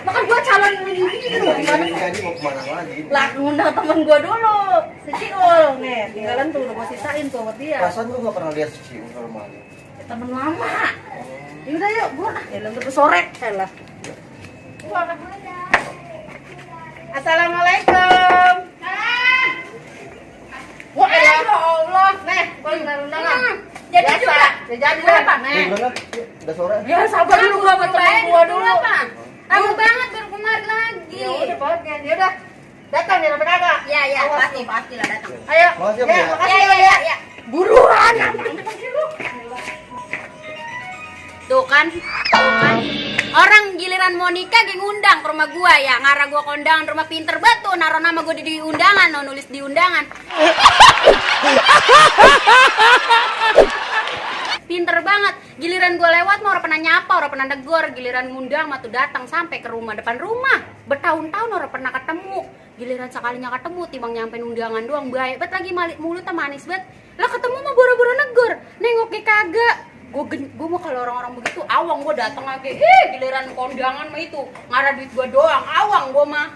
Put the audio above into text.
Makan gua calon ini gitu gimana? Jadi mau kemana lagi? Lah ngundang temen gua dulu, si Ciul. Nih, tinggalan tuh udah gua sisain tuh buat dia. Perasaan gua nggak pernah lihat si Cium normal. Ya, temen lama. Yaudah yuk, gua elah terus sore. Elah. Gua angkat dulu ya. Assalamualaikum. Wah, ya Allah. Nih, gua undangan. Jadi juga. Jadi berapa, Nek? Udah sore. Ya sabar dulu gua sama temen gua dulu. Lama banget baru kemarin lagi. Ya udah pokoknya, ya udah. Datang nih sampai kagak? Ya, pastilah datang. Ayo. Makasih, Ya, Bu, ya. makasih ya. Buruan. Tuh kan. Orang giliran mau nikah geng undang ke rumah gua ya, ngarah gua kondangan rumah pinter banget tuh, naruh nama gua di undangan, nulis di undangan. Pinter banget. Giliran gue lewat mah orang pernah nyapa, orang pernah negor. Giliran ngundang mah tuh datang sampai ke rumah, depan rumah. Bertahun-tahun orang pernah ketemu. Giliran sekalinya ketemu timbang nyampein undangan doang, baik bet lagi mulutnya manis bet. Lah ketemu mah boro-boro negor. Nengoknya kagak. Gue mau kalau orang-orang begitu awang gue datang lagi. Giliran kondangan mah itu ngarah duit gue doang. Awang gue mah.